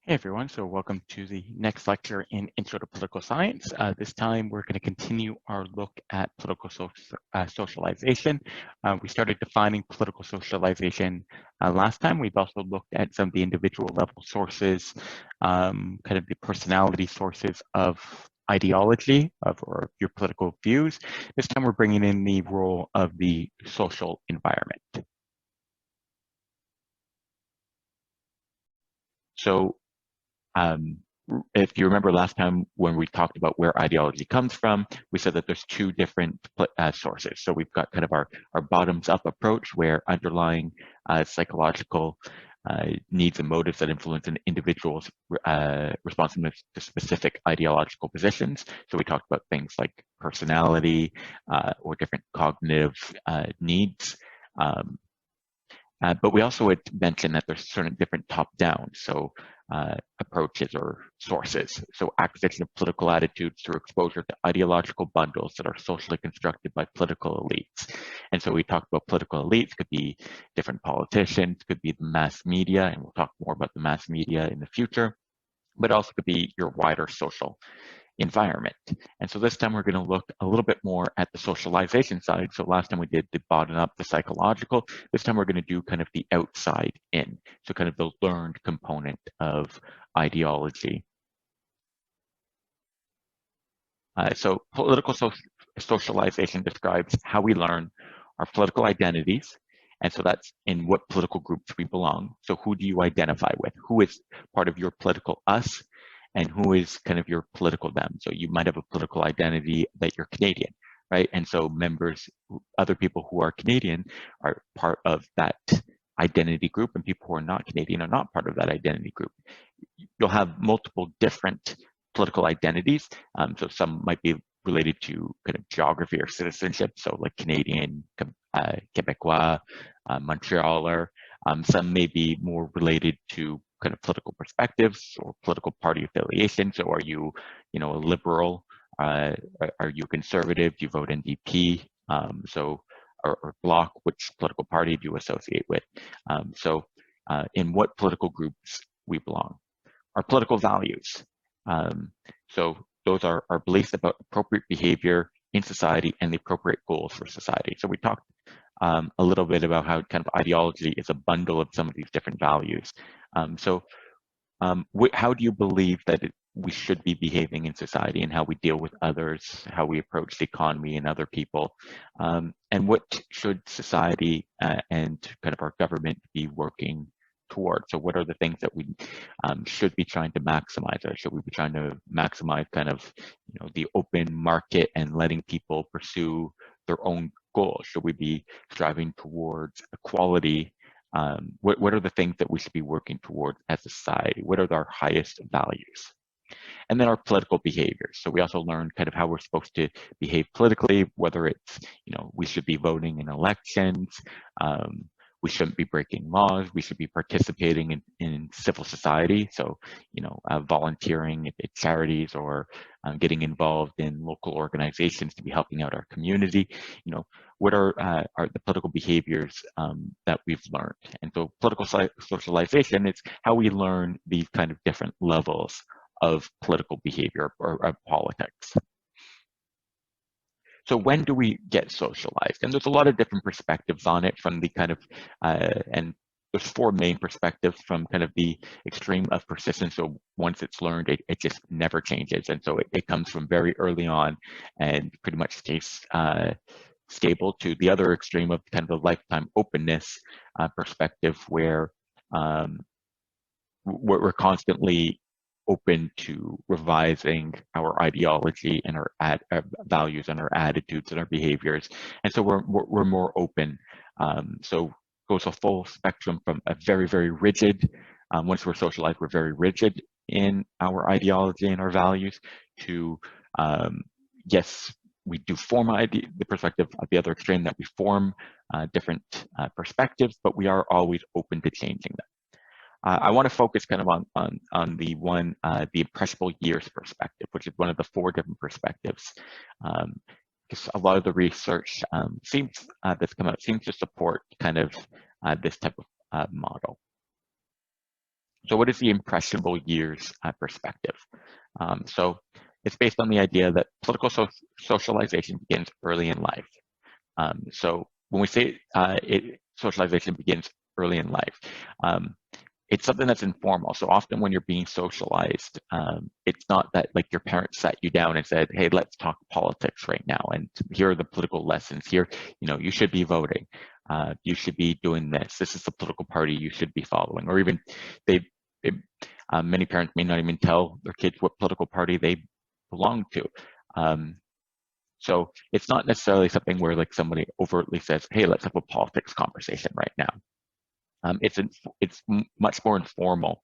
Hey everyone, so welcome to the next lecture in Intro to Political Science. This time we're going to continue our look at political socialization. We started defining political socialization last time. We've also looked at some of the individual level sources, kind of the personality sources of ideology or your political views. This time we're bringing in the role of the social environment. So if you remember last time when we talked about where ideology comes from, we said that there's two different sources. So we've got kind of our bottoms-up approach where underlying psychological needs and motives that influence an individual's responsiveness to specific ideological positions. So we talked about things like personality or different cognitive needs. But we also had mentioned that there's certain different top-down approaches or sources. So acquisition of political attitudes through exposure to ideological bundles that are socially constructed by political elites. And so we talked about political elites, could be different politicians, could be the mass media, and we'll talk more about the mass media in the future, but also could be your wider social environment. And so this time we're going to look a little bit more at the socialization side. So last time we did the bottom up, the psychological. This time we're going to do kind of the outside in. So kind of the learned component of ideology. So political socialization describes how we learn our political identities. And so that's in what political groups we belong. So who do you identify with? Who is part of your political us? And who is kind of your political them. So you might have a political identity that you're Canadian, right? And so members, other people who are Canadian are part of that identity group, and people who are not Canadian are not part of that identity group. You'll have multiple different political identities. So some might be related to kind of geography or citizenship. So like Canadian, Quebecois, Montrealer. Some may be more related to kind of political perspectives or political party affiliation. So are you, a liberal? Are you conservative? Do you vote NDP? Or Bloc? Which political party do you associate with? In what political groups we belong? Our political values. So those are our beliefs about appropriate behavior in society and the appropriate goals for society. So we talked a little bit about how kind of ideology is a bundle of some of these different values. How do you believe that we should be behaving in society and how we deal with others, how we approach the economy and other people, and what should society and kind of our government be working towards? So what are the things that we should be trying to maximize? Or should we be trying to maximize kind of, the open market and letting people pursue their own goals? Should we be striving towards equality? What are the things that we should be working towards as a society? What are our highest values? And then our political behaviors. So we also learned kind of how we're supposed to behave politically, whether it's, we should be voting in elections, we shouldn't be breaking laws, we should be participating in civil society. So, volunteering at charities or getting involved in local organizations to be helping out our community. What are the political behaviors that we've learned? And so political socialization is how we learn these kind of different levels of political behavior or of politics. So when do we get socialized? And there's a lot of different perspectives on it from the kind of, and there's four main perspectives from kind of the extreme of persistence. So once it's learned, it just never changes. And so it comes from very early on and pretty much stays stable, to the other extreme of kind of the lifetime openness perspective, where we're constantly open to revising our ideology and our values and our attitudes and our behaviors. And so we're more open. So it goes a full spectrum from a very, very rigid, once we're socialized, we're very rigid in our ideology and our values, to yes, we do form the perspective of the other extreme, that we form different perspectives, but we are always open to changing them. I want to focus kind of on the one, the impressionable years perspective, which is one of the four different perspectives. Because a lot of the research that's come out seems to support kind of this type of model. So what is the impressionable years perspective? So it's based on the idea that political socialization begins early in life. So when we say socialization begins early in life, it's something that's informal. So often when you're being socialized, it's not that like your parents sat you down and said, hey, let's talk politics right now. And here are the political lessons. Here, you should be voting. You should be doing this. This is the political party you should be following. Or even many parents may not even tell their kids what political party they belong to. So it's not necessarily something where like somebody overtly says, hey, let's have a politics conversation right now. It's much more informal.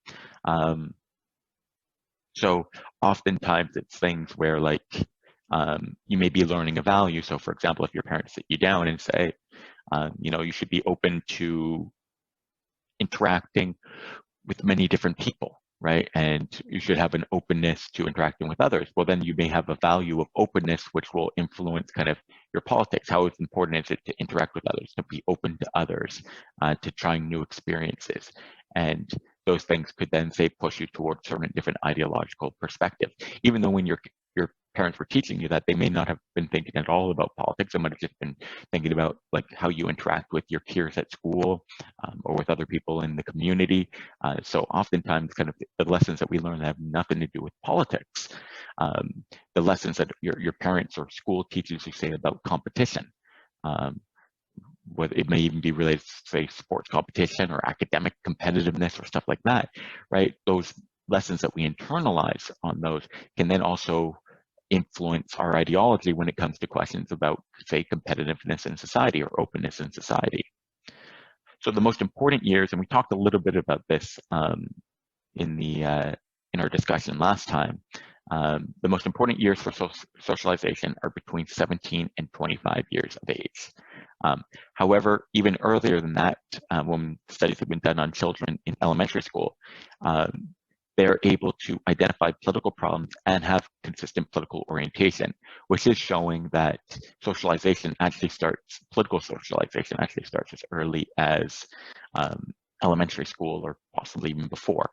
So oftentimes it's things where like you may be learning a value. So for example, if your parents sit you down and say, you should be open to interacting with many different people, right? And you should have an openness to interacting with others. Well, then you may have a value of openness, which will influence kind of your politics. How important is it to interact with others, to be open to others, to trying new experiences? And those things could then, say, push you towards certain different ideological perspectives. Even though when your parents were teaching you that, they may not have been thinking at all about politics. They might have just been thinking about like how you interact with your peers at school or with other people in the community. So oftentimes kind of the lessons that we learn have nothing to do with politics. The lessons that your parents or school teachers you say about competition, whether it may even be related to, say, sports competition or academic competitiveness or stuff like that, right? Those lessons that we internalize on those can then also influence our ideology when it comes to questions about, say, competitiveness in society or openness in society. So the most important years, and we talked a little bit about this in our discussion last time, the most important years for socialization are between 17 and 25 years of age. However, even earlier than that, when studies have been done on children in elementary school, they're able to identify political problems and have consistent political orientation, which is showing that political socialization actually starts as early as elementary school or possibly even before.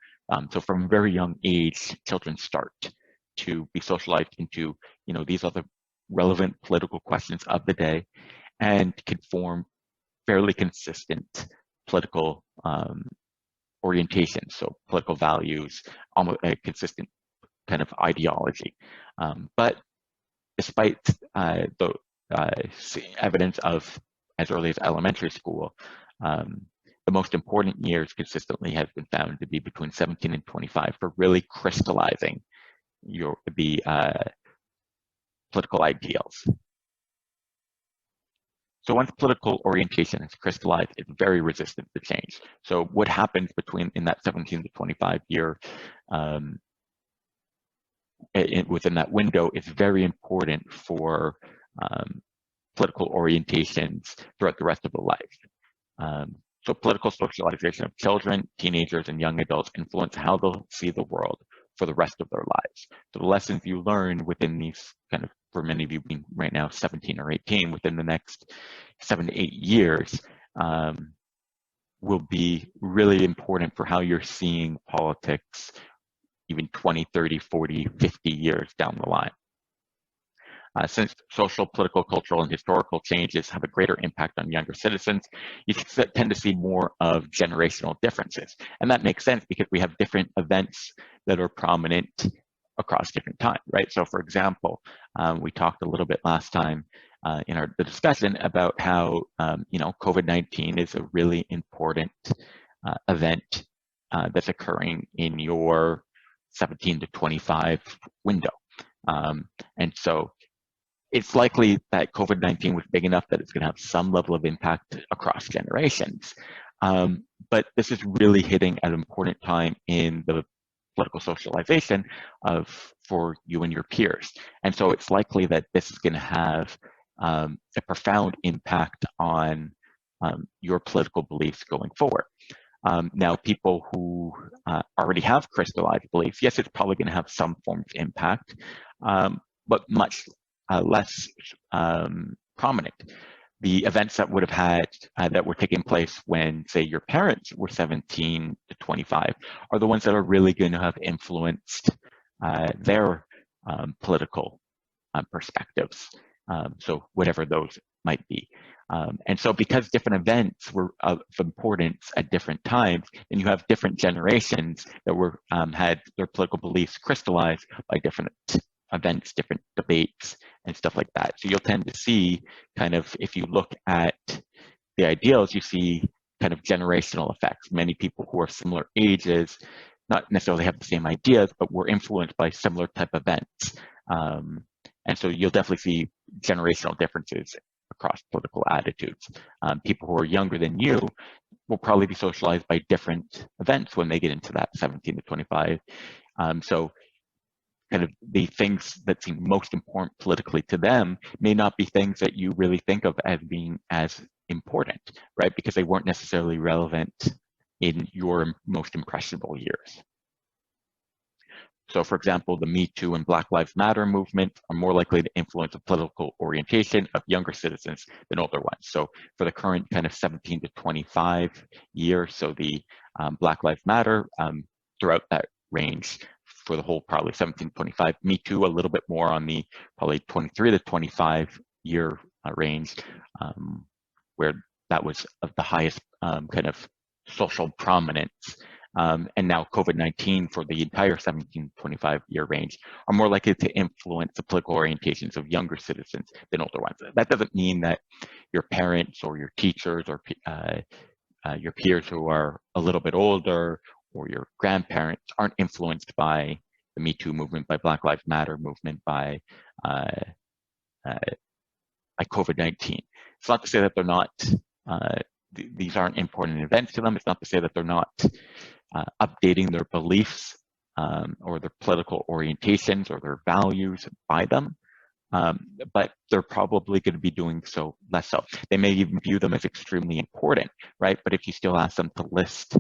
So from a very young age, children start to be socialized into, these are the relevant political questions of the day and can form fairly consistent political orientation, so political values, almost a consistent kind of ideology. But despite the evidence of as early as elementary school, the most important years consistently have been found to be between 17 and 25 for really crystallizing the political ideals. So once political orientation is crystallized, it's very resistant to change. So what happens in that 17 to 25 year, within that window is very important for political orientations throughout the rest of the life. So political socialization of children, teenagers, and young adults influence how they'll see the world for the rest of their lives. So the lessons you learn within these kind of, for many of you being right now 17 or 18, within the next 7 to 8 years, will be really important for how you're seeing politics even 20, 30, 40, 50 years down the line. Since social, political, cultural, and historical changes have a greater impact on younger citizens, you tend to see more of generational differences. And that makes sense because we have different events that are prominent across different time, right? So for example, we talked a little bit last time in the discussion about how, COVID-19 is a really important event that's occurring in your 17 to 25 window. And so it's likely that COVID-19 was big enough that it's going to have some level of impact across generations. But this is really hitting at an important time in the political socialization for you and your peers. And so it's likely that this is going to have a profound impact on your political beliefs going forward. Now, people who already have crystallized beliefs, yes, it's probably going to have some form of impact, but much less prominent. the events that would have had that were taking place when, say, your parents were 17 to 25 are the ones that are really going to have influenced their political perspectives. So whatever those might be. And so because different events were of importance at different times, then you have different generations that were had their political beliefs crystallized by different events, different debates, and stuff like that. So you'll tend to see kind of, if you look at the ideals, you see kind of generational effects. Many people who are similar ages, not necessarily have the same ideas, but were influenced by similar type events. And so you'll definitely see generational differences across political attitudes. People who are younger than you will probably be socialized by different events when they get into that 17 to 25. So kind of the things that seem most important politically to them may not be things that you really think of as being as important, right? Because they weren't necessarily relevant in your most impressionable years. So for example, the Me Too and Black Lives Matter movement are more likely to influence the political orientation of younger citizens than older ones. So for the current kind of 17 to 25 year, so the Black Lives Matter throughout that range for the whole probably 17 to 25, Me Too a little bit more on the probably 23 to 25 year range, where that was of the highest kind of social prominence. And now COVID-19 for the entire 17 to 25 year range are more likely to influence the political orientations of younger citizens than older ones. That doesn't mean that your parents or your teachers or your peers who are a little bit older or your grandparents aren't influenced by the Me Too movement, by Black Lives Matter movement, by COVID-19. It's not to say that they're not, these aren't important events to them. It's not to say that they're not updating their beliefs or their political orientations or their values by them, but they're probably going to be doing so less so. They may even view them as extremely important, right? But if you still ask them to list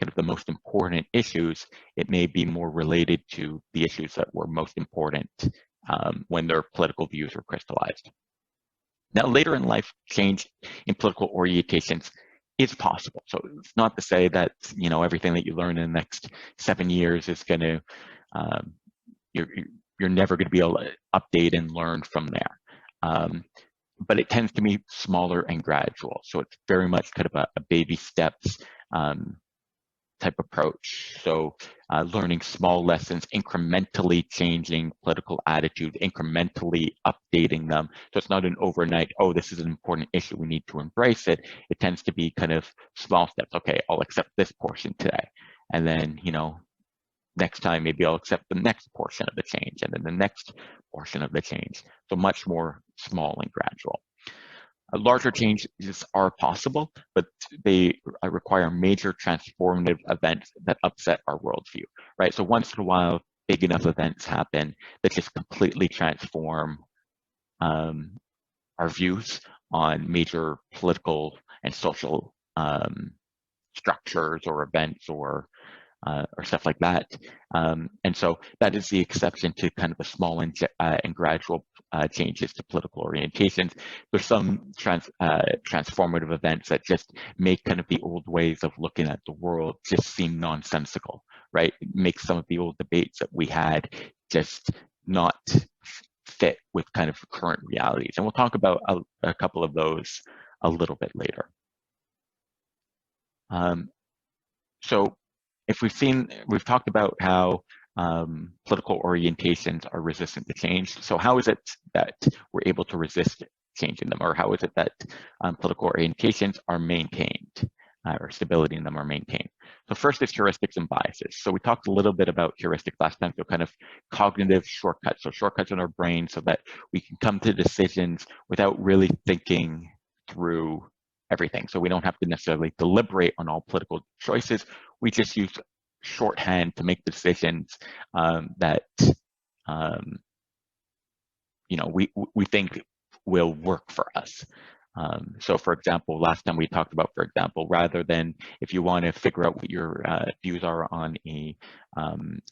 kind of the most important issues, it may be more related to the issues that were most important when their political views were crystallized. Now, later in life, change in political orientations is possible. So it's not to say that, you know, everything that you learn in the next 7 years is going to, you're never going to be able to update and learn from there. But it tends to be smaller and gradual. So it's very much kind of a baby steps type approach. So learning small lessons, incrementally changing political attitudes, incrementally updating them. So it's not an overnight, oh, this is an important issue, we need to embrace it. It tends to be kind of small steps. Okay, I'll accept this portion today. And then, you know, next time maybe I'll accept the next portion of the change and then the next portion of the change. So much more small and gradual. Larger changes are possible, but they require major transformative events that upset our worldview, right? So once in a while, big enough events happen that just completely transform our views on major political and social structures or events or stuff like that. And so that is the exception to kind of the small and gradual changes to political orientations. There's some transformative events that just make kind of the old ways of looking at the world just seem nonsensical, right? It makes some of the old debates that we had just not fit with kind of current realities. And we'll talk about a couple of those a little bit later. So if we've talked about how political orientations are resistant to change. So how is it that we're able to resist changing them, or how is it that political orientations are maintained, or stability in them are maintained? So first is heuristics and biases. So we talked a little bit about heuristics last time, so kind of cognitive shortcuts. So shortcuts in our brain so that we can come to decisions without really thinking through everything. So we don't have to necessarily deliberate on all political choices. We just use shorthand to make decisions that you know we think will work for us. So for example, last time we talked about, for example, rather than if you want to figure out what your views are on a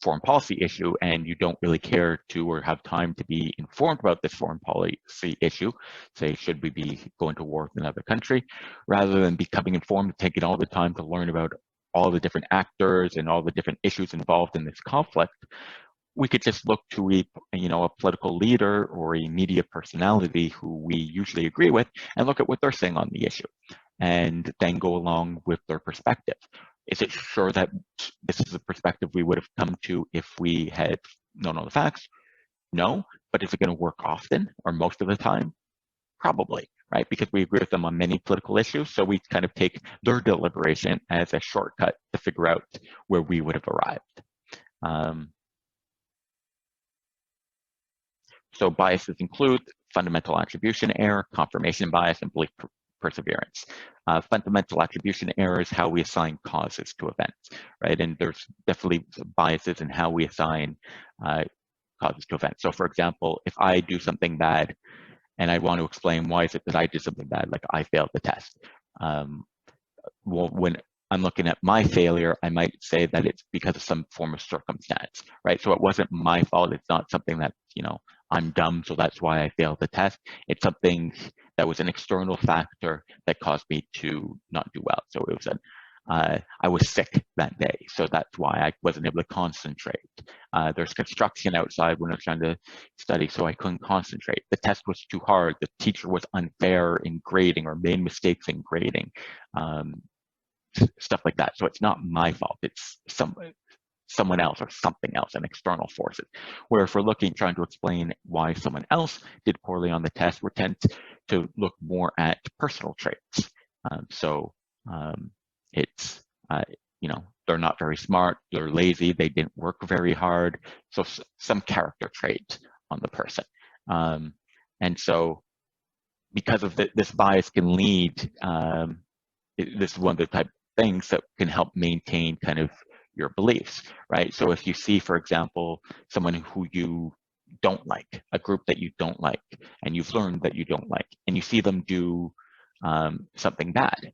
foreign policy issue and you don't really care to or have time to be informed about this foreign policy issue, say, should we be going to war with another country, rather than becoming informed, taking all the time to learn about all the different actors and all the different issues involved in this conflict, we could just look to a political leader or a media personality who we usually agree with and look at what they're saying on the issue and then go along with their perspective. Is it sure that this is the perspective we would have come to if we had known all the facts? No, but is it going to work often or most of the time? Probably, right? Because we agree with them on many political issues, so we kind of take their deliberation as a shortcut to figure out where we would have arrived. So biases include fundamental attribution error, confirmation bias, and belief perseverance. Fundamental attribution error is how we assign causes to events, right? And there's definitely biases in how we assign causes to events. So for example, if I do something bad and I want to explain why is it that I did something bad, like I failed the test. Well, when I'm looking at my failure, I might say that it's because of some form of circumstance, right? So it wasn't my fault. It's not something that, I'm dumb, so that's why I failed the test. It's something that was an external factor that caused me to not do well. So it was I was sick that day, so that's why I wasn't able to concentrate. There's construction outside when I was trying to study, so I couldn't concentrate. The test was too hard. The teacher was unfair in grading or made mistakes in grading. Stuff like that. So it's not my fault. It's someone else or something else, an external forces. Where if we're trying to explain why someone else did poorly on the test, we tend to look more at personal traits. It's, they're not very smart, they're lazy, they didn't work very hard. So some character trait on the person. And so because of this bias can lead, this is one of the type of things that can help maintain kind of your beliefs, right? So if you see, for example, someone who you don't like, a group that you don't like, and you've learned that you don't like, and you see them do something bad,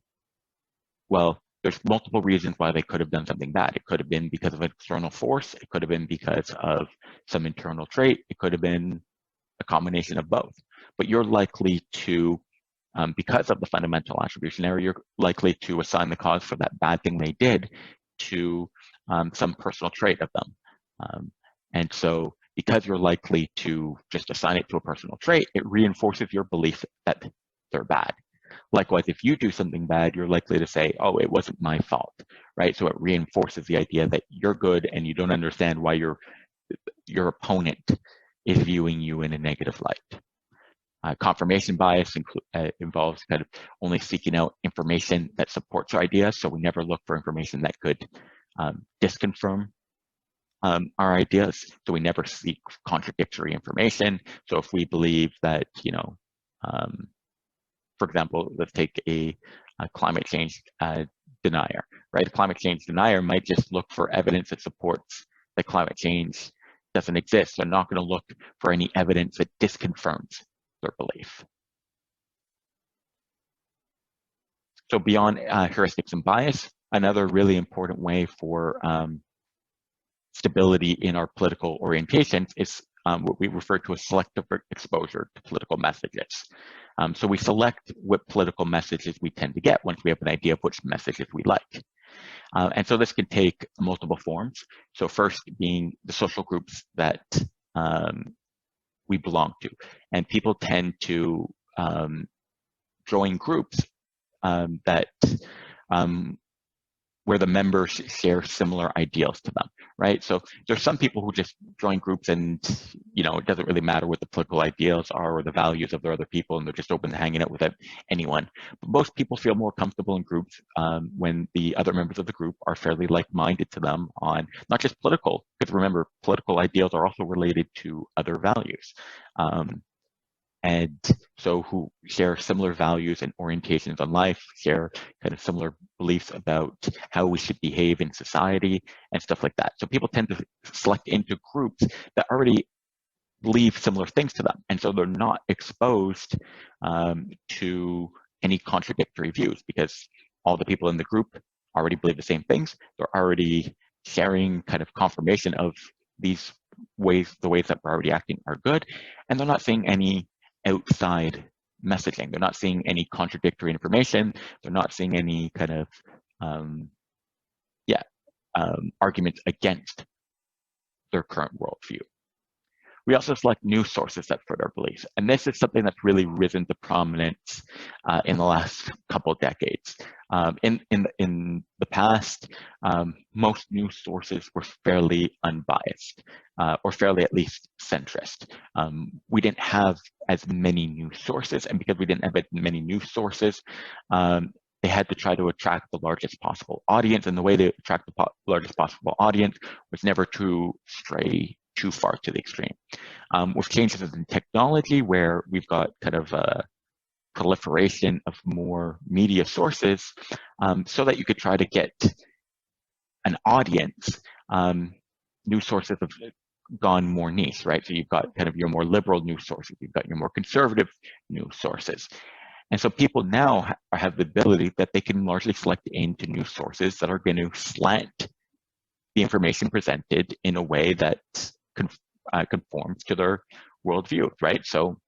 well, there's multiple reasons why they could have done something bad. It could have been because of an external force. It could have been because of some internal trait. It could have been a combination of both. But you're likely to, because of the fundamental attribution error, you're likely to assign the cause for that bad thing they did to some personal trait of them. And so because you're likely to just assign it to a personal trait, it reinforces your belief that they're bad. Likewise, if you do something bad, you're likely to say, oh, it wasn't my fault, right? So it reinforces the idea that you're good and you don't understand why your opponent is viewing you in a negative light. Confirmation bias involves kind of only seeking out information that supports our ideas. So we never look for information that could disconfirm our ideas. So we never seek contradictory information. So if we believe that, for example, let's take a climate change denier, right? A climate change denier might just look for evidence that supports that climate change doesn't exist. They're not going to look for any evidence that disconfirms their belief. So beyond heuristics and bias, another really important way for stability in our political orientations is what we refer to as selective exposure to political messages. So we select what political messages we tend to get once we have an idea of which messages we like. And so this can take multiple forms. So first being the social groups that we belong to. And people tend to join groups that where the members share similar ideals to them, right? So there's some people who just join groups and, it doesn't really matter what the political ideals are or the values of the other people, and they're just open to hanging out with anyone. But most people feel more comfortable in groups when the other members of the group are fairly like-minded to them on not just political, because remember, political ideals are also related to other values. And so who share similar values and orientations on life, share kind of similar beliefs about how we should behave in society and stuff like that. So people tend to select into groups that already believe similar things to them. And so they're not exposed to any contradictory views, because all the people in the group already believe the same things. They're already sharing kind of confirmation of these ways, the ways that we're already acting are good, and they're not seeing any outside messaging. They're not seeing any contradictory information. They're not seeing any kind of arguments against their current worldview. We also select news sources that further our beliefs. And this is something that's really risen to prominence in the last couple of decades. In the past, most news sources were fairly unbiased, or fairly at least centrist. We didn't have as many news sources, and because we didn't have as many news sources, they had to try to attract the largest possible audience, and the way they attract the largest possible audience was never to stray too far to the extreme. With changes in technology, where we've got kind of a proliferation of more media sources, so that you could try to get an audience, news sources have gone more niche, right? So you've got kind of your more liberal news sources, you've got your more conservative news sources. And so people now have the ability that they can largely select into news sources that are going to slant the information presented in a way that conforms to their worldview, right? So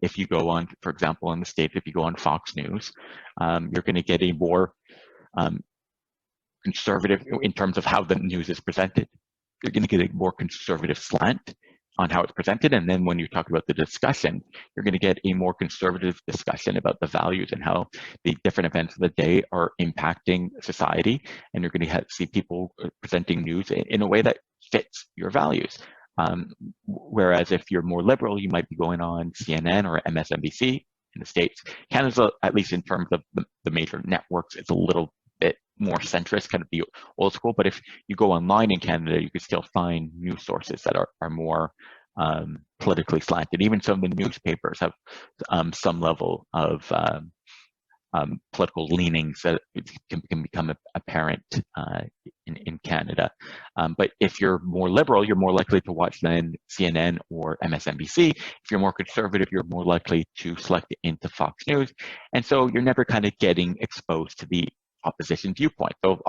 if you go on, for example, in the States, if you go on Fox News, you're going to get a more conservative, in terms of how the news is presented, you're going to get a more conservative slant on how it's presented. And then when you talk about the discussion, you're going to get a more conservative discussion about the values and how the different events of the day are impacting society. And you're going to see people presenting news in a way that fits your values. Whereas if you're more liberal, you might be going on CNN or MSNBC in the States. Canada, at least in terms of the major networks, it's a little bit more centrist, kind of the old school. But if you go online in Canada, you can still find news sources that are more politically slanted. Even some of the newspapers have some level of political leanings that can become apparent in Canada. But if you're more liberal, you're more likely to watch then CNN or MSNBC. If you're more conservative, you're more likely to select into Fox News. And so you're never kind of getting exposed to the opposition viewpoint. So,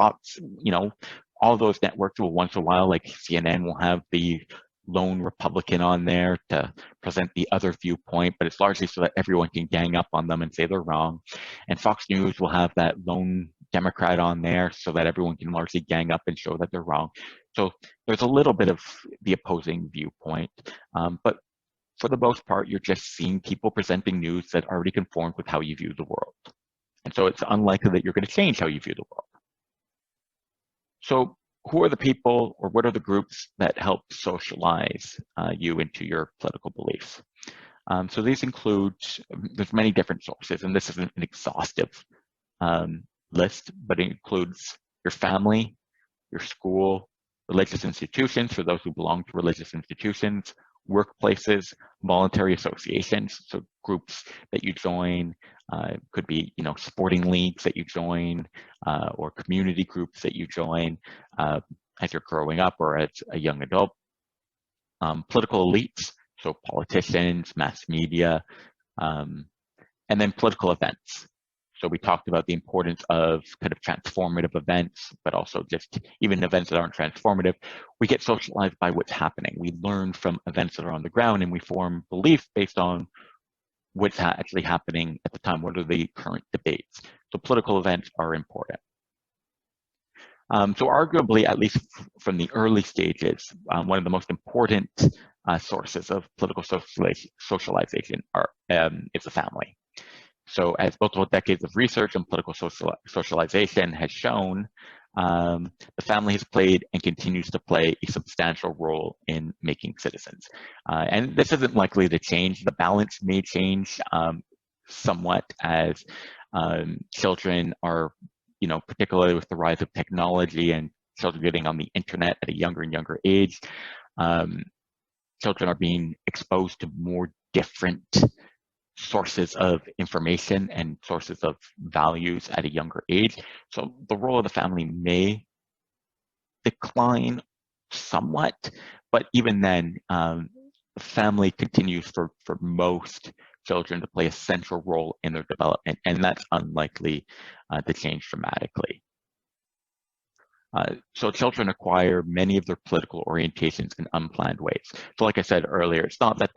all those networks will once in a while, like CNN will have the lone Republican on there to present the other viewpoint, but it's largely so that everyone can gang up on them and say they're wrong. And Fox News will have that lone Democrat on there so that everyone can largely gang up and show that they're wrong. So there's a little bit of the opposing viewpoint, but for the most part, you're just seeing people presenting news that already conforms with how you view the world. And so it's unlikely that you're going to change how you view the world. So who are the people, or what are the groups that help socialize you into your political beliefs? So these include, there's many different sources, and this isn't an exhaustive list, but it includes your family, your school, religious institutions, for those who belong to religious institutions, workplaces, voluntary associations, so groups that you join, could be sporting leagues that you join, or community groups that you join as you're growing up or as a young adult. Political elites, so politicians, mass media, and then political events. So we talked about the importance of kind of transformative events, but also just even events that aren't transformative. We get socialized by what's happening. We learn from events that are on the ground, and we form beliefs based on what's actually happening at the time. What are the current debates? So political events are important. So arguably, at least from the early stages, one of the most important sources of political socialization is the family. So as multiple decades of research on political socialization has shown, the family has played and continues to play a substantial role in making citizens. And this isn't likely to change. The balance may change somewhat as children are, particularly with the rise of technology and children getting on the internet at a younger and younger age, children are being exposed to more different sources of information and sources of values at a younger age. So the role of the family may decline somewhat, but even then, the family continues for most children to play a central role in their development, and that's unlikely to change dramatically. So children acquire many of their political orientations in unplanned ways. So like I said earlier, it's not that,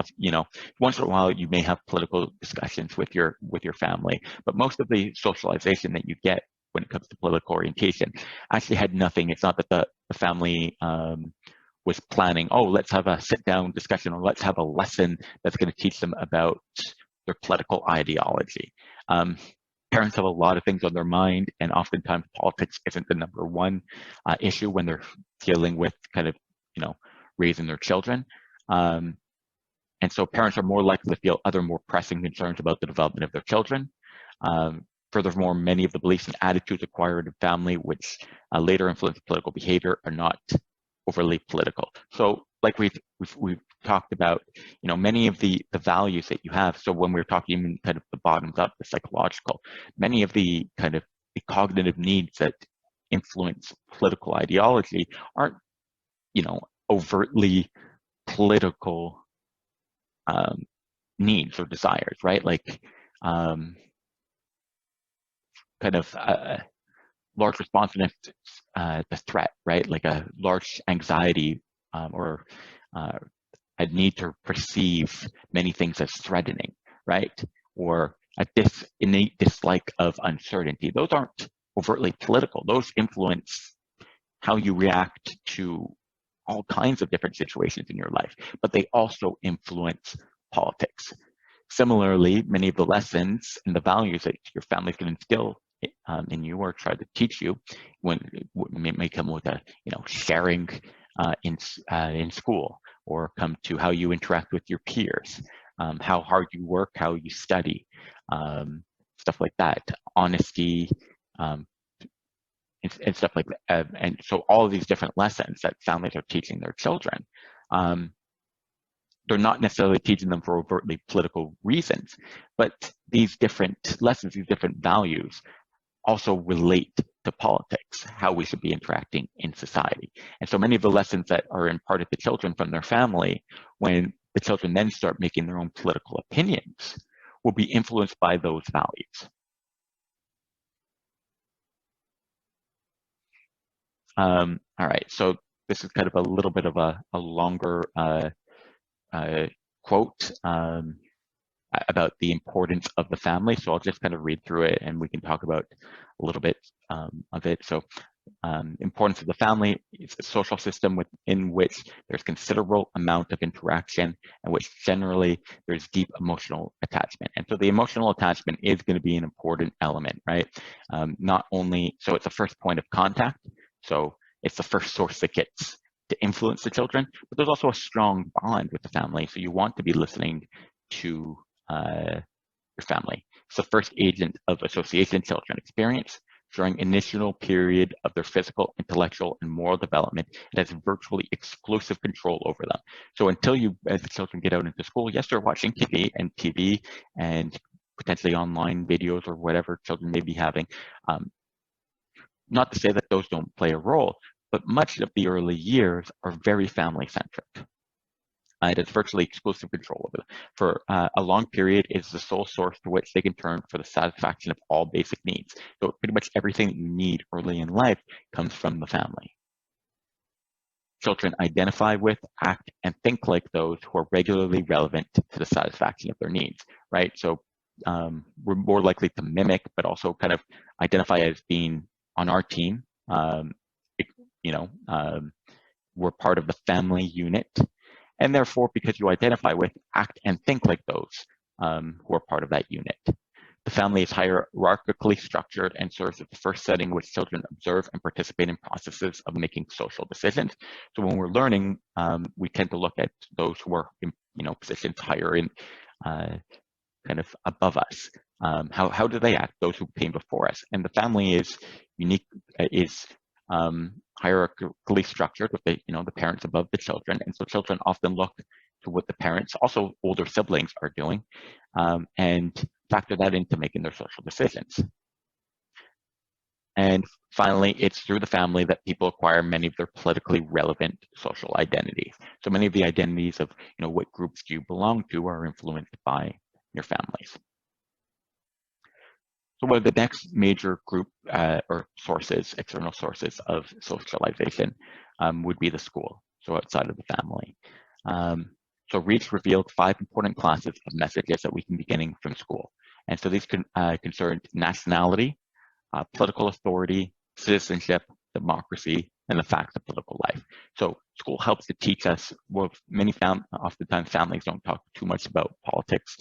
once in a while you may have political discussions with your family, but most of the socialization that you get when it comes to political orientation actually had nothing. It's not that the family was planning, oh, let's have a sit down discussion, or let's have a lesson that's going to teach them about their political ideology. Parents have a lot of things on their mind, and oftentimes politics isn't the number one issue when they're dealing with kind of, raising their children. And so parents are more likely to feel other more pressing concerns about the development of their children. Furthermore, many of the beliefs and attitudes acquired in family, which later influence political behavior, are not overly political. So like we've talked about, many of the values that you have. So when we're talking even kind of the bottoms up, the psychological, many of the kind of the cognitive needs that influence political ideology aren't, overtly political needs or desires, right? Like kind of large responsiveness to threat, right? Like a large anxiety or a need to perceive many things as threatening, right? Or a innate dislike of uncertainty. Those aren't overtly political. Those influence how you react to all kinds of different situations in your life, but they also influence politics. Similarly, many of the lessons and the values that your family can instill in you or try to teach you when it may come with a sharing in school, or come to how you interact with your peers, how hard you work, how you study, stuff like that, honesty, and stuff like that. And so all of these different lessons that families are teaching their children, they're not necessarily teaching them for overtly political reasons, but these different lessons, these different values also relate to politics, how we should be interacting in society. And so many of the lessons that are imparted to children from their family, when the children then start making their own political opinions, will be influenced by those values. All right, so this is kind of a little bit of a longer quote about the importance of the family. So I'll just kind of read through it and we can talk about a little bit of it. So importance of the family is a social system within which there's considerable amount of interaction and which generally there's deep emotional attachment. And so the emotional attachment is going to be an important element, right? Not only, so it's the first point of contact. So it's the first source that gets to influence the children, but there's also a strong bond with the family. So you want to be listening to your family. It's the first agent of association children experience. During initial period of their physical, intellectual, and moral development, it has virtually exclusive control over them. So until you, as the children get out into school, yes, they're watching TV and potentially online videos or whatever children may be having. Not to say that those don't play a role, but much of the early years are very family-centric. It has virtually exclusive control over them. For a long period, it's the sole source to which they can turn for the satisfaction of all basic needs. So pretty much everything that you need early in life comes from the family. Children identify with, act, and think like those who are regularly relevant to the satisfaction of their needs, right? So we're more likely to mimic, but also kind of identify as being on our team. We're part of the family unit. And therefore, because you identify with, act, and think like those who are part of that unit. The family is hierarchically structured and serves as the first setting in which children observe and participate in processes of making social decisions. So when we're learning, we tend to look at those who are in positions higher in kind of above us. How do they act? Those who came before us. And the family is unique, hierarchically structured with the parents above the children, and so children often look to what the parents, also older siblings, are doing, and factor that into making their social decisions. And finally, it's through the family that people acquire many of their politically relevant social identities. So many of the identities of what groups do you belong to are influenced by your families. So one of the next major group or sources, external sources of socialization would be the school, so outside of the family. So Reach revealed 5 important classes of messages that we can be getting from school. And so these concern nationality, political authority, citizenship, democracy, and the facts of political life. So school helps to teach us, well, oftentimes families don't talk too much about politics.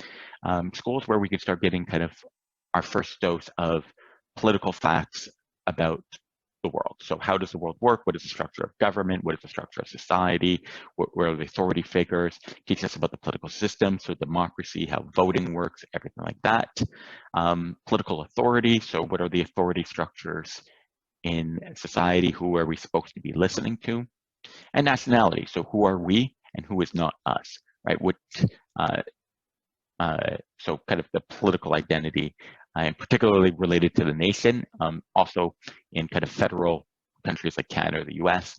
School is where we can start getting kind of our first dose of political facts about the world. So how does the world work? What is the structure of government? What is the structure of society? Where are the authority figures? Teach us about the political system, so democracy, how voting works, everything like that. Political authority, so what are the authority structures in society? Who are we supposed to be listening to? And nationality, so who are we and who is not us, right? So kind of the political identity, and particularly related to the nation, also in kind of federal countries like Canada, the US,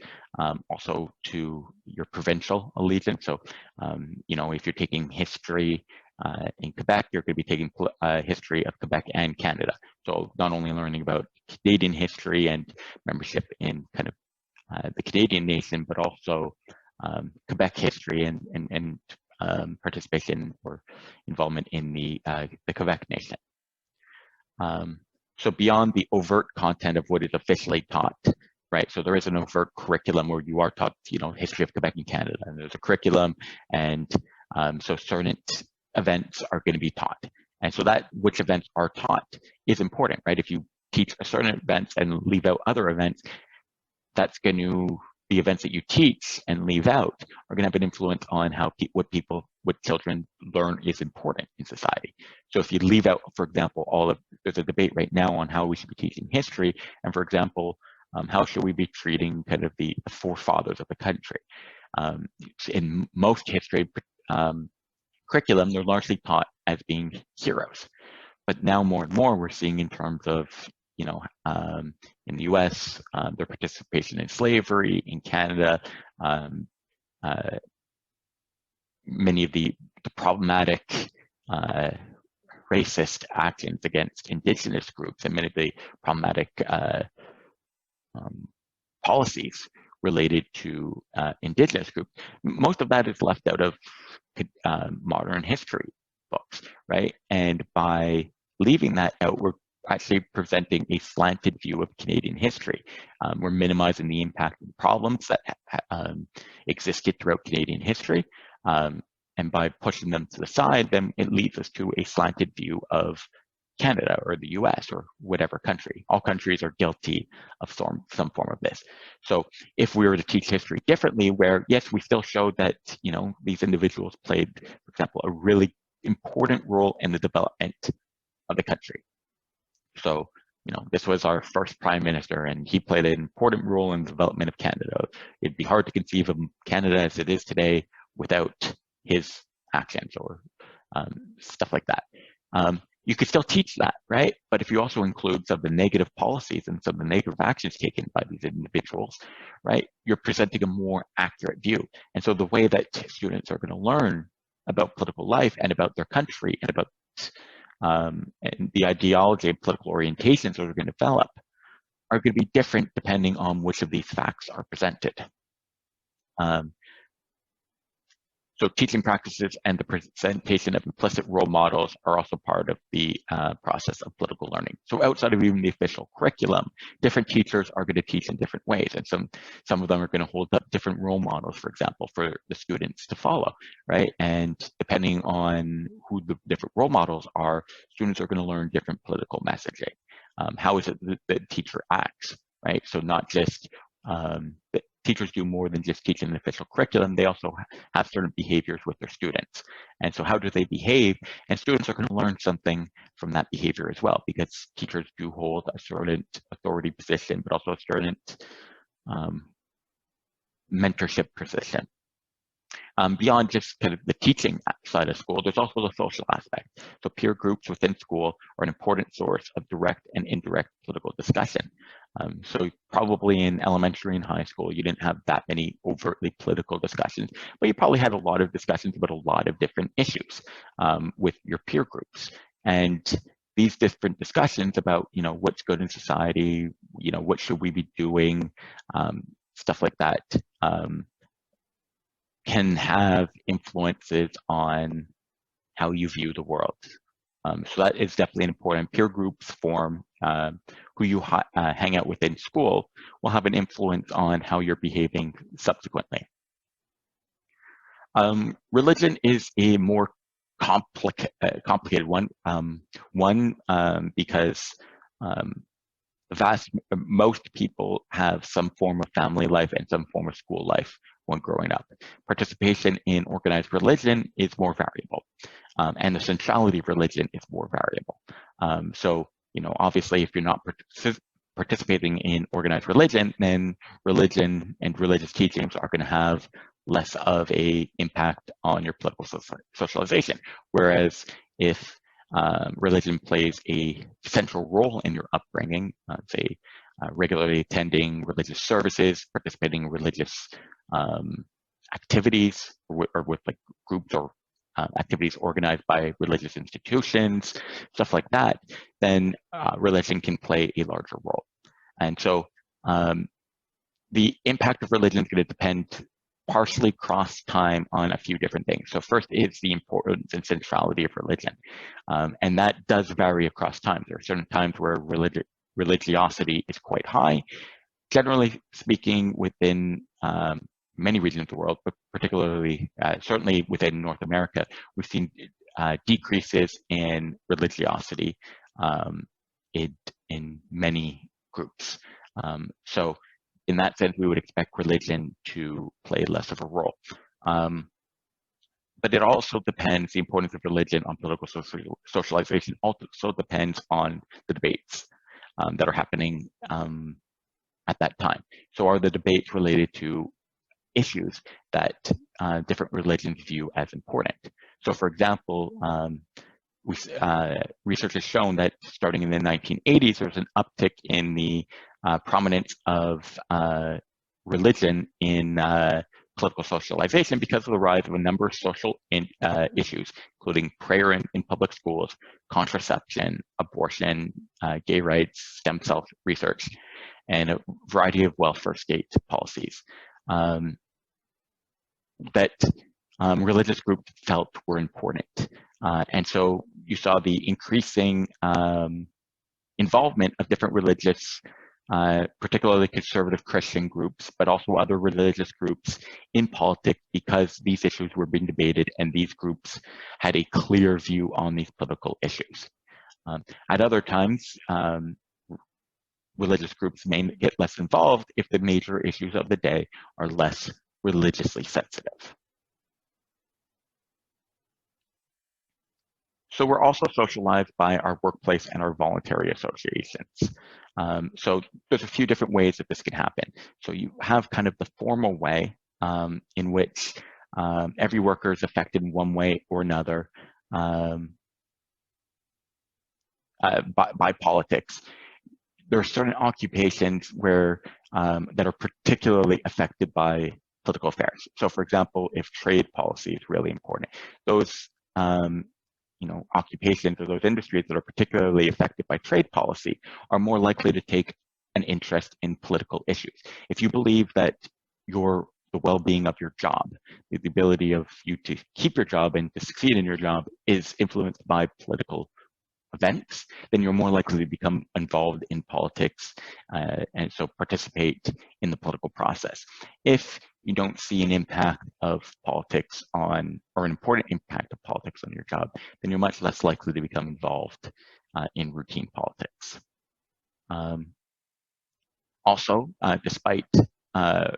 also to your provincial allegiance. So, you know, if you're taking history in Quebec, you're going to be taking history of Quebec and Canada. So not only learning about Canadian history and membership in kind of the Canadian nation, but also Quebec history and participation or involvement in the Quebec nation. So beyond the overt content of what is officially taught, right? So there is an overt curriculum where you are taught, you know, history of Quebec and Canada, and there's a curriculum, and so certain events are going to be taught. And so that which events are taught is important, right? If you teach a certain event and leave out other events, that's going to, the events that you teach and leave out are going to have an influence on how what children learn is important in society. So if you leave out, for example, there's a debate right now on how we should be teaching history, and for example, how should we be treating kind of the forefathers of the country? In most history curriculum, they're largely taught as being heroes, but now more and more we're seeing in terms of, you know, in the US, their participation in slavery, in Canada, many of the problematic racist actions against Indigenous groups, and many of the problematic policies related to Indigenous groups. Most of that is left out of modern history books, right? And by leaving that out, we're actually presenting a slanted view of Canadian history. We're minimizing the impact of the problems that existed throughout Canadian history. And by pushing them to the side, then it leads us to a slanted view of Canada or the US or whatever country. All countries are guilty of some form of this. So if we were to teach history differently, where yes, we still show that, you know, these individuals played, for example, a really important role in the development of the country. So, you know, this was our first prime minister, and he played an important role in the development of Canada. It'd be hard to conceive of Canada as it is today without his actions or stuff like that. You could still teach that, right? But if you also include some of the negative policies and some of the negative actions taken by these individuals, right, you're presenting a more accurate view. And so the way that students are going to learn about political life and about their country and about and the ideology and political orientations that are going to develop are going to be different depending on which of these facts are presented. So teaching practices and the presentation of implicit role models are also part of the process of political learning. So outside of even the official curriculum, different teachers are going to teach in different ways. And some of them are going to hold up different role models, for example, for the students to follow, right? And depending on who the different role models are, students are going to learn different political messaging. How is it that the teacher acts, right? So not just teachers do more than just teach an official curriculum. They also have certain behaviors with their students. And so how do they behave? And students are going to learn something from that behavior as well, because teachers do hold a certain authority position, but also a certain mentorship position. Beyond just kind of the teaching side of school, there's also the social aspect. So peer groups within school are an important source of direct and indirect political discussion. So probably in elementary and high school, you didn't have that many overtly political discussions, but you probably had a lot of discussions about a lot of different issues with your peer groups. And these different discussions about, what's good in society, what should we be doing, stuff like that, can have influences on how you view the world. So that is definitely important. Peer groups form, who you hang out with in school will have an influence on how you're behaving subsequently. Religion is a more complicated one. Because most people have some form of family life and some form of school life when growing up. Participation in organized religion is more variable, and the centrality of religion is more variable. So, obviously, if you're not participating in organized religion, then religion and religious teachings are going to have less of a impact on your political socialization. Whereas if religion plays a central role in your upbringing, say regularly attending religious services, participating in religious activities, or with like groups or activities organized by religious institutions, stuff like that, then religion can play a larger role. And so the impact of religion is going to depend partially cross time on a few different things. So first is the importance and centrality of religion. And that does vary across time. There are certain times where religiosity is quite high. Generally speaking, within many regions of the world, but particularly, certainly within North America, we've seen decreases in religiosity in many groups. So in that sense, we would expect religion to play less of a role. But it also depends, the importance of religion on political socialization also depends on the debates that are happening at that time. So are the debates related to issues that different religions view as important? So for example, research has shown that starting in the 1980s, there was an uptick in the prominence of religion in political socialization because of the rise of a number of social issues, including prayer in public schools, contraception, abortion, gay rights, stem cell research, and a variety of welfare state policies that religious groups felt were important. And so you saw the increasing involvement of different religious, particularly conservative Christian groups, but also other religious groups in politics because these issues were being debated and these groups had a clear view on these political issues. At other times, religious groups may get less involved if the major issues of the day are less religiously sensitive. So we're also socialized by our workplace and our voluntary associations. So there's a few different ways that this can happen. So you have kind of the formal way in which every worker is affected in one way or another by politics. There are certain occupations where that are particularly affected by political affairs. So for example, if trade policy is really important, those occupations or those industries that are particularly affected by trade policy are more likely to take an interest in political issues. If you believe that the well-being of your job, the ability of you to keep your job and to succeed in your job is influenced by political events, then you're more likely to become involved in politics and so participate in the political process. If you don't see an impact of politics or an important impact of politics on your job, then you're much less likely to become involved in routine politics. Also, despite the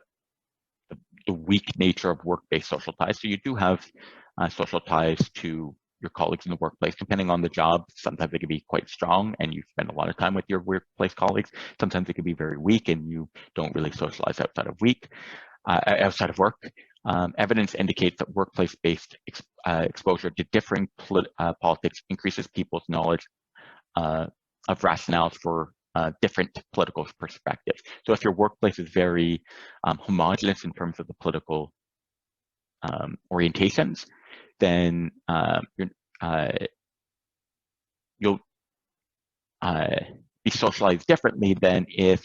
weak nature of work-based social ties, so you do have social ties to your colleagues in the workplace, depending on the job. Sometimes they can be quite strong and you spend a lot of time with your workplace colleagues. Sometimes they can be very weak and you don't really socialize outside of work. Evidence indicates that workplace-based exposure to differing politics increases people's knowledge of rationales for different political perspectives. So if your workplace is very homogenous in terms of the political orientations, then you'll be socialized differently than if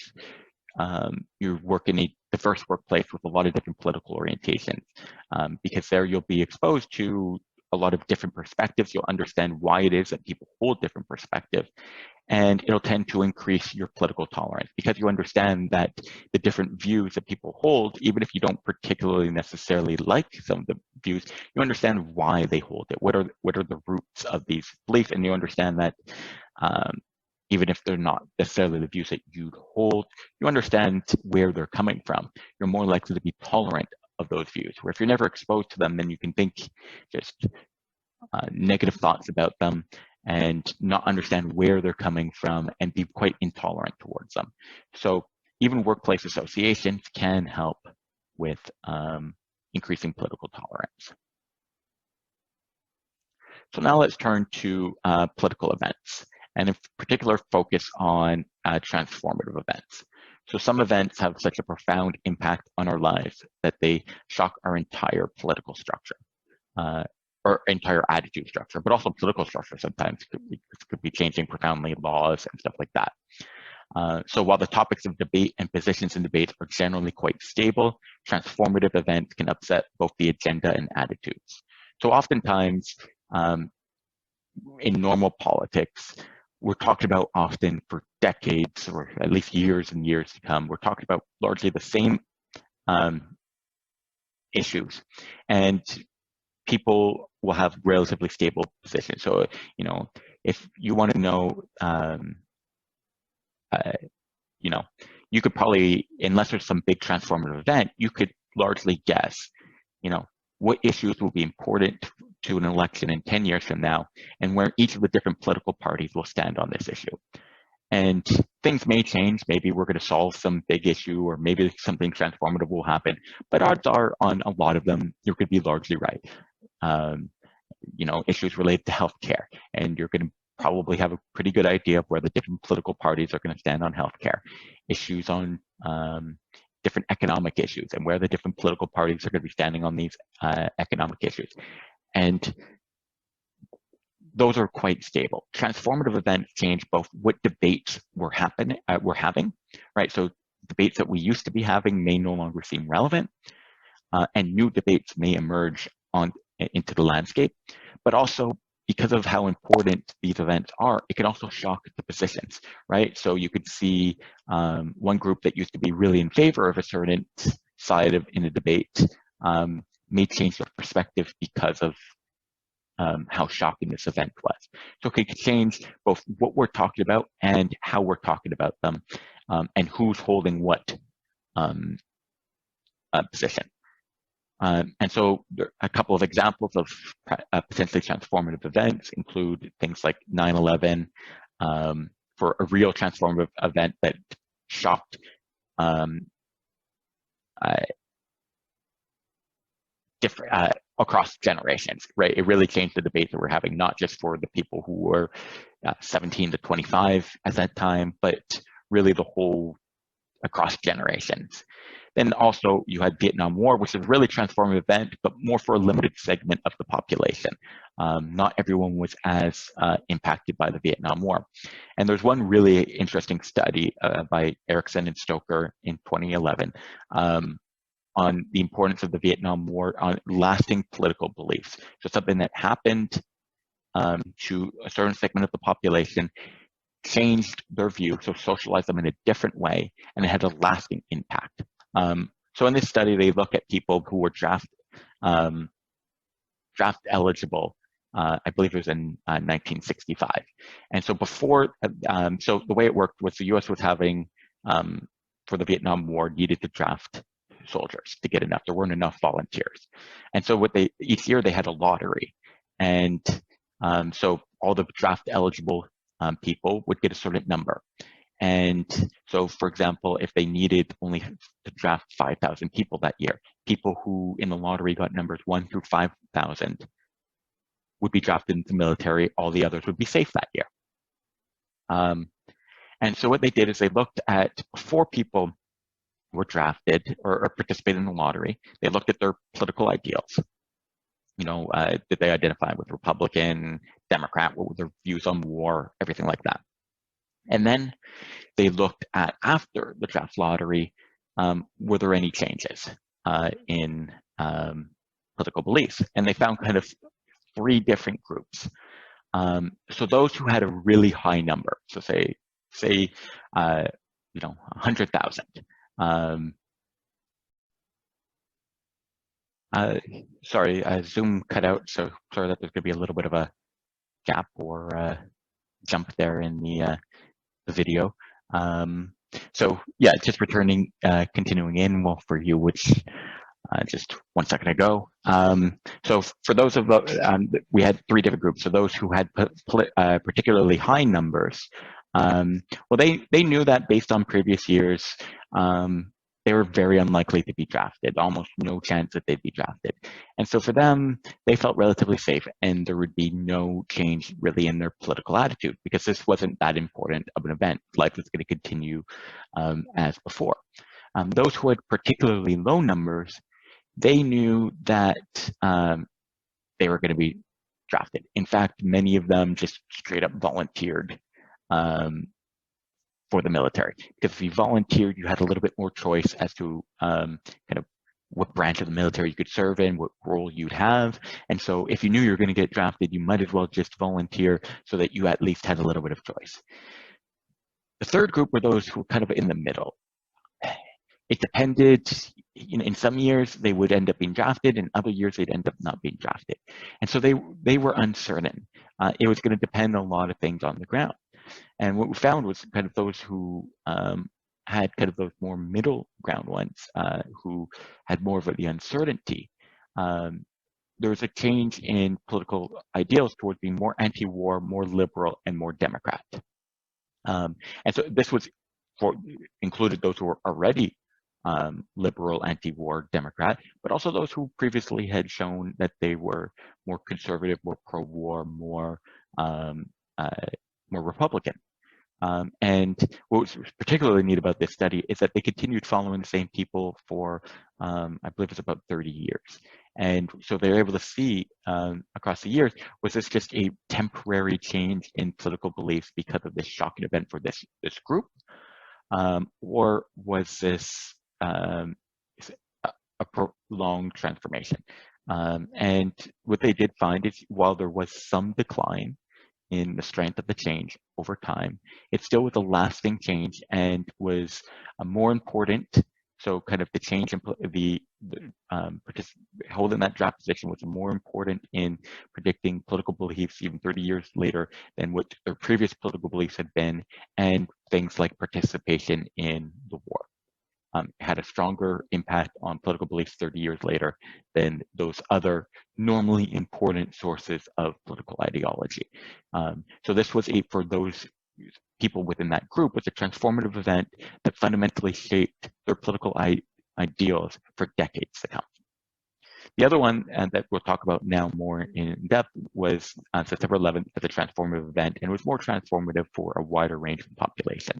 you work in a diverse workplace with a lot of different political orientations, because there you'll be exposed to a lot of different perspectives. You'll understand why it is that people hold different perspectives, and it'll tend to increase your political tolerance because you understand that the different views that people hold, even if you don't particularly necessarily like some of the views, you understand why they hold it. What are the roots of these beliefs, and you understand that even if they're not necessarily the views that you'd hold, you understand where they're coming from. You're more likely to be tolerant of those views, where if you're never exposed to them, then you can think just negative thoughts about them and not understand where they're coming from and be quite intolerant towards them. So even workplace associations can help with increasing political tolerance. So now let's turn to political events, and in particular focus on transformative events. So some events have such a profound impact on our lives that they shock our entire political structure, or entire attitude structure, but also political structure sometimes could be changing profoundly laws and stuff like that. So while the topics of debate and positions in debates are generally quite stable, transformative events can upset both the agenda and attitudes. So oftentimes in normal politics, we're talking about often for decades or at least years and years to come, we're talking about largely the same issues, and people will have relatively stable positions. So, you know, if you want to know, you know, you could probably, unless there's some big transformative event, you could largely guess, you know, what issues will be important to an election in 10 years from now, and where each of the different political parties will stand on this issue. And things may change. Maybe we're going to solve some big issue, or maybe something transformative will happen. But odds are on a lot of them, you could be largely right. You know, issues related to healthcare, and you're going to probably have a pretty good idea of where the different political parties are going to stand on healthcare. Issues on different economic issues, and where the different political parties are going to be standing on these economic issues. And those are quite stable. Transformative events change both what debates we're having, right? So debates that we used to be having may no longer seem relevant, and new debates may emerge into the landscape. But also, because of how important these events are, it can also shock the positions, right? So you could see one group that used to be really in favor of a certain side in a debate may change their perspective because of how shocking this event was. So it could change both what we're talking about and how we're talking about them, and who's holding what position. And so a couple of examples of potentially transformative events include things like 9/11, for a real transformative event that shocked different across generations, right? It really changed the debate that we're having, not just for the people who were 17 to 25 at that time, but really the whole across generations. Then also you had Vietnam War, which is a really transformative event, but more for a limited segment of the population. Not everyone was as impacted by the Vietnam War. And there's one really interesting study by Erickson and Stoker in 2011 on the importance of the Vietnam War on lasting political beliefs. So something that happened to a certain segment of the population changed their view, so socialized them in a different way, and it had a lasting impact. So in this study, they look at people who were draft eligible. I believe it was in 1965. And so before, so the way it worked was the U.S. was having, for the Vietnam War, needed to draft soldiers to get enough. There weren't enough volunteers. And so each year they had a lottery. And so all the draft eligible people would get a certain number. And so, for example, if they needed only to draft 5,000 people that year, people who in the lottery got numbers 1 through 5,000 would be drafted into the military. All the others would be safe that year. And so what they did is they looked at 4 people who were drafted or participated in the lottery. They looked at their political ideals. Did they identify with Republican, Democrat? What were their views on war? Everything like that. And then they looked at, after the draft lottery, were there any changes in political beliefs? And they found kind of 3 different groups. So those who had a really high number, so say 100,000. Sorry, Zoom cut out, so sorry that there's going to be a little bit of a gap or jump there in the video. So yeah, just returning, continuing in, well, for you, which just 1 second ago. So for those of we had 3 different groups. So those who had particularly high numbers, well, they knew that based on previous years, they were very unlikely to be drafted, almost no chance that they'd be drafted. And so for them, they felt relatively safe, and there would be no change really in their political attitude because this wasn't that important of an event. Life was going to continue as before. Those who had particularly low numbers, they knew that they were going to be drafted. In fact, many of them just straight up volunteered for the military, because if you volunteered, you had a little bit more choice as to kind of what branch of the military you could serve in, what role you'd have. And so if you knew you were going to get drafted, you might as well just volunteer so that you at least had a little bit of choice. The third group were those who were kind of in the middle. It depended, in some years they would end up being drafted, in other years they'd end up not being drafted. And so they were uncertain. It was going to depend on a lot of things on the ground. And what we found was kind of those who had kind of those more middle ground ones, who had more of the uncertainty. There was a change in political ideals towards being more anti-war, more liberal, and more Democrat. And so this was included those who were already liberal, anti-war, Democrat, but also those who previously had shown that they were more conservative, more pro-war, more Republican. And what was particularly neat about this study is that they continued following the same people for, I believe it's about 30 years. And so they're able to see across the years, was this just a temporary change in political beliefs because of this shocking event for this group? Or was this a prolonged transformation? And what they did find is while there was some decline in the strength of the change over time, it still was a lasting change and was more important. So kind of the change in holding that draft position was more important in predicting political beliefs even 30 years later than what their previous political beliefs had been, and things like participation in the war. Had a stronger impact on political beliefs 30 years later than those other normally important sources of political ideology. So this was for those people within that group, was a transformative event that fundamentally shaped their political ideals for decades to come. The other one that we'll talk about now more in depth was on September 11th as a transformative event, and was more transformative for a wider range of the population.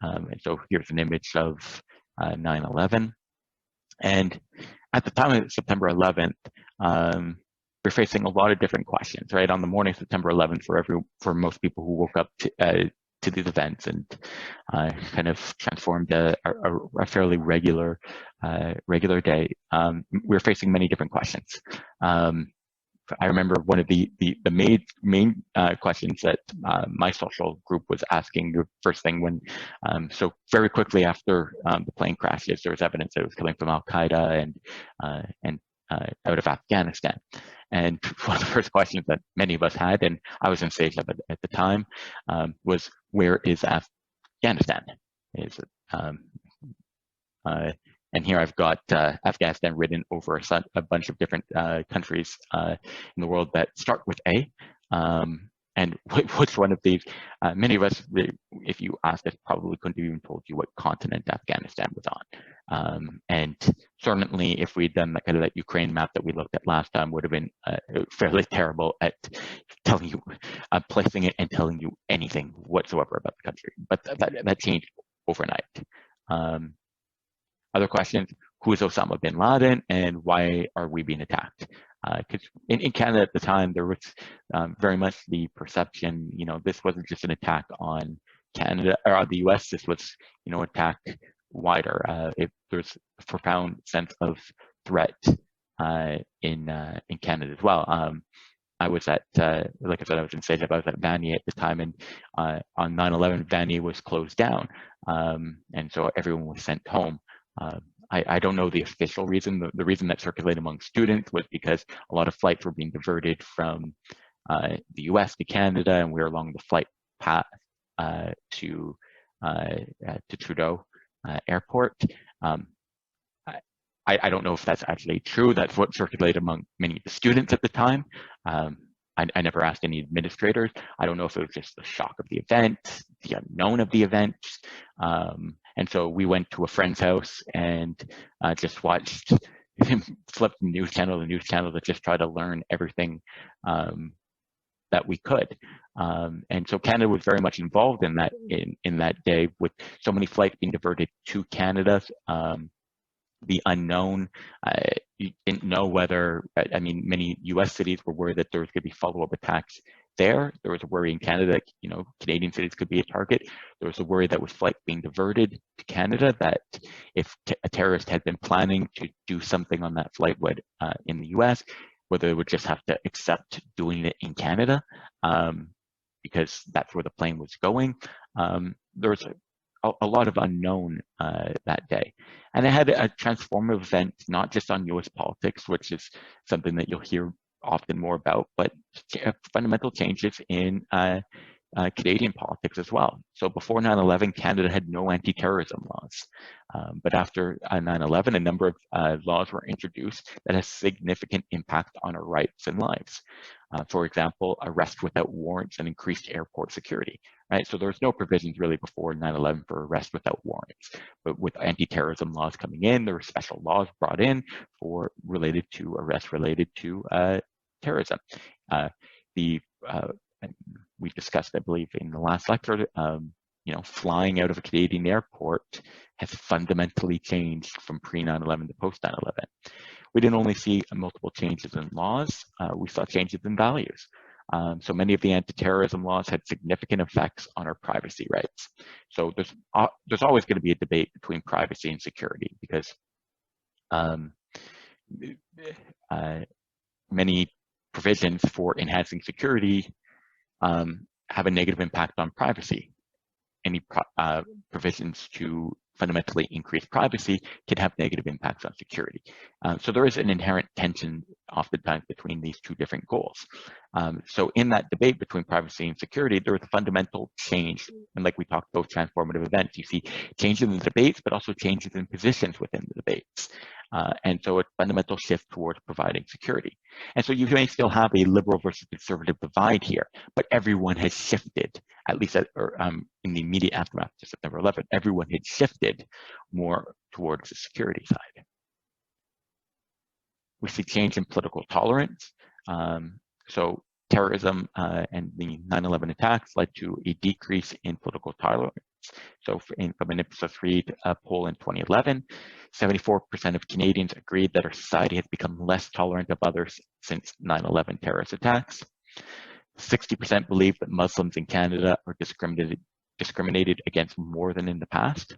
And so here's an image of 9/11. And at the time of September 11th, we're facing a lot of different questions, right? On the morning of September 11th, for most people who woke up to these events and kind of transformed a fairly regular day, we're facing many different questions. I remember one of the main questions that my social group was asking the first thing when, so very quickly after the plane crashes, there was evidence that it was coming from Al-Qaeda and out of Afghanistan. And one of the first questions that many of us had, and I was in SAGE at the time, was, where is Afghanistan? Is it, and here I've got Afghanistan written over a bunch of different countries in the world that start with A. and which one of these? Many of us, if you asked us, probably couldn't have even told you what continent Afghanistan was on. And certainly, if we'd done that Ukraine map that we looked at last time, would have been fairly terrible at telling you, placing it and telling you anything whatsoever about the country. But that changed overnight. Other questions: who is Osama bin Laden, and why are we being attacked? Because in Canada at the time, there was very much the perception, this wasn't just an attack on Canada or the U.S. This was, attack wider. There's a profound sense of threat in Canada as well. I was at, like I said, I was in Selective. I was at Vanier at the time, and on 9/11, Vanier was closed down, and so everyone was sent home. I don't know the official reason. The reason that circulated among students was because a lot of flights were being diverted from the U.S. to Canada, and we were along the flight path to Trudeau Airport. I don't know if that's actually true. That's what circulated among many of the students at the time. I never asked any administrators. I don't know if it was just the shock of the event, the unknown of the event. And so we went to a friend's house and just watched him flip the news channel to just try to learn everything that we could. And so Canada was very much involved in that in that day, with so many flights being diverted to Canada. The unknown, you didn't know whether, many US cities were worried that there was going to be follow-up attacks there. There was a worry in Canada that, Canadian cities could be a target. There was a worry that with flights being diverted to Canada, that if a terrorist had been planning to do something on that flight in the US, whether they would just have to accept doing it in Canada, because that's where the plane was going. There was a lot of unknown that day. And it had a transformative event, not just on US politics, which is something that you'll hear often more about, but fundamental changes in Canadian politics as well. So before 9/11, Canada had no anti-terrorism laws. But after 9/11, a number of laws were introduced that has significant impact on our rights and lives. For example, arrest without warrants and increased airport security. Right, so there was no provisions really before 9/11 for arrest without warrants. But with anti-terrorism laws coming in, there were special laws brought in related to arrests related to terrorism. We discussed, I believe, in the last lecture, flying out of a Canadian airport has fundamentally changed from pre-9/11 to post-9/11. We didn't only see multiple changes in laws, we saw changes in values. So many of the anti-terrorism laws had significant effects on our privacy rights. So there's always going to be a debate between privacy and security, because many provisions for enhancing security have a negative impact on privacy. Any provisions to fundamentally increase privacy could have negative impacts on security. So there is an inherent tension oftentimes between these two different goals. So in that debate between privacy and security, there was a fundamental change. And like we talked about transformative events, you see changes in the debates, but also changes in positions within the debates. And so a fundamental shift towards providing security. And so you may still have a liberal versus conservative divide here, but everyone has shifted, at least in the immediate aftermath to September 11th, everyone had shifted more towards the security side. We see change in political tolerance. So terrorism and the 9/11 attacks led to a decrease in political tolerance. So from an Ipsos Reid poll in 2011, 74% of Canadians agreed that our society has become less tolerant of others since 9/11 terrorist attacks. 60% believe that Muslims in Canada are discriminated against more than in the past.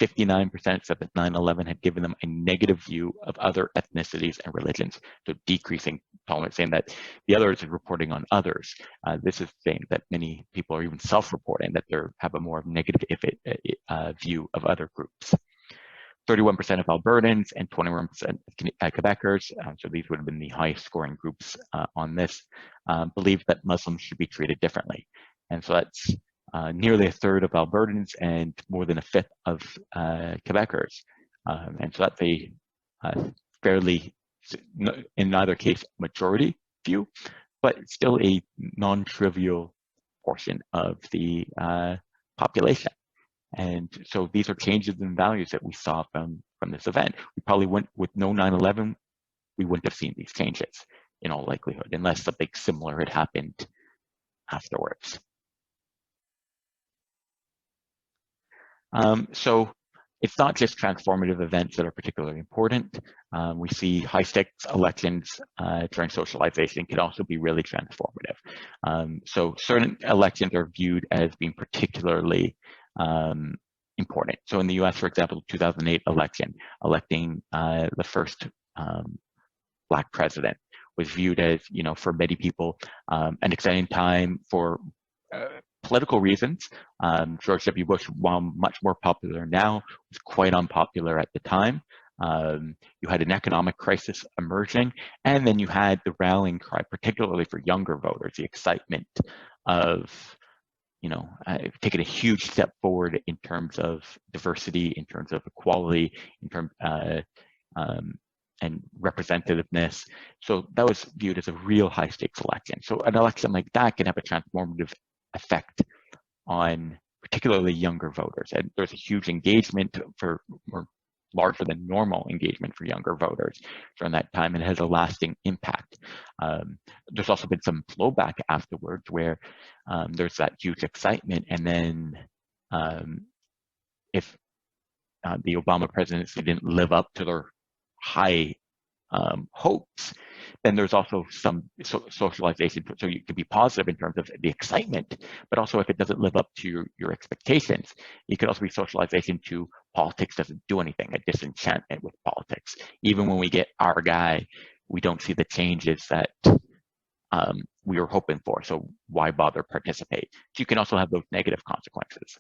59% said that 9/11 had given them a negative view of other ethnicities and religions, so decreasing tolerance, saying that the others are reporting on others. This is saying that many people are even self-reporting that they have a more negative view of other groups. 31% of Albertans and 21% of Quebecers, so these would have been the highest scoring groups on this, believe that Muslims should be treated differently. And so that's nearly a third of Albertans and more than a fifth of Quebecers. And so that's a fairly, in either case, majority view. but it's still a non-trivial portion of the population. And so these are changes in values that we saw from this event. We probably wouldn't, with no 9/11, we wouldn't have seen these changes in all likelihood, unless something similar had happened afterwards. So it's not just transformative events that are particularly important. We see high stakes elections during socialization can also be really transformative. So certain elections are viewed as being particularly important. So in the US, for example, 2008 election, electing the first Black president was viewed as, for many people, an exciting time for political reasons. George W. Bush, while much more popular now, was quite unpopular at the time. You had an economic crisis emerging, and then you had the rallying cry, particularly for younger voters, the excitement of, taking a huge step forward in terms of diversity, in terms of equality, in terms and representativeness. So that was viewed as a real high stakes election. So an election like that can have a transformative effect on particularly younger voters. And there's a huge engagement for, or larger than normal engagement for younger voters during that time, and it has a lasting impact. There's also been some blowback afterwards where there's that huge excitement, and then if the Obama presidency didn't live up to their high hopes, then there's also some socialization. So you can be positive in terms of the excitement, but also if it doesn't live up to your expectations, it could also be socialization to politics doesn't do anything, a disenchantment with politics. Even when we get our guy, we don't see the changes that we were hoping for. So why bother participate? So you can also have those negative consequences.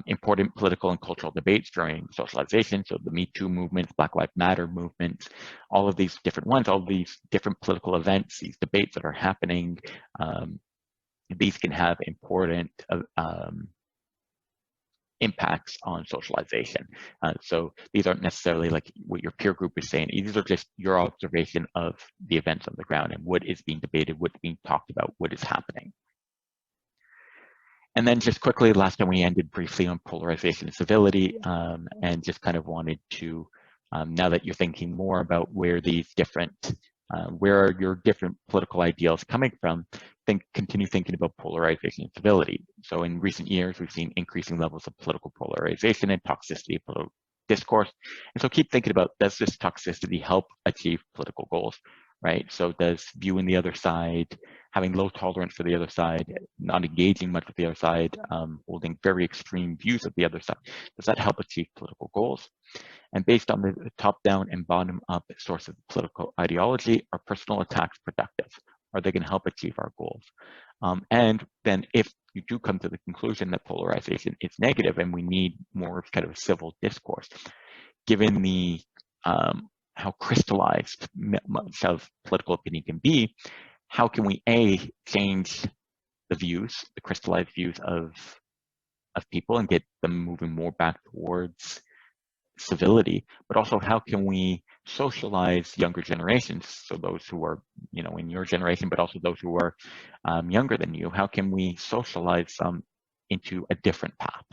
Important political and cultural debates during socialization. So the Me Too movement, Black Lives Matter movement, all of these different ones, all of these different political events, these debates that are happening, these can have important impacts on socialization. So these aren't necessarily like what your peer group is saying. These are just your observation of the events on the ground and what is being debated, what's being talked about, what is happening. And then just quickly, last time we ended briefly on polarization and civility, and just kind of wanted to, now that you're thinking more about where these different, where are your different political ideals coming from, continue thinking about polarization and civility. So in recent years, we've seen increasing levels of political polarization and toxicity of political discourse. And so keep thinking about, does this toxicity help achieve political goals, right? So does viewing the other side, having low tolerance for the other side, not engaging much with the other side, holding very extreme views of the other side, does that help achieve political goals? And based on the top-down and bottom-up source of political ideology, are personal attacks productive? Are they going to help achieve our goals? And then if you do come to the conclusion that polarization is negative and we need more kind of a civil discourse, given the how crystallized much of political opinion can be, how can we change the views, the crystallized views of people and get them moving more back towards civility, but also how can we socialize younger generations, so those who are in your generation, but also those who are younger than you, how can we socialize them into a different path?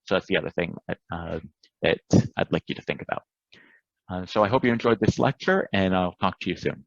So that's the other thing that I'd like you to think about. So I hope you enjoyed this lecture, and I'll talk to you soon.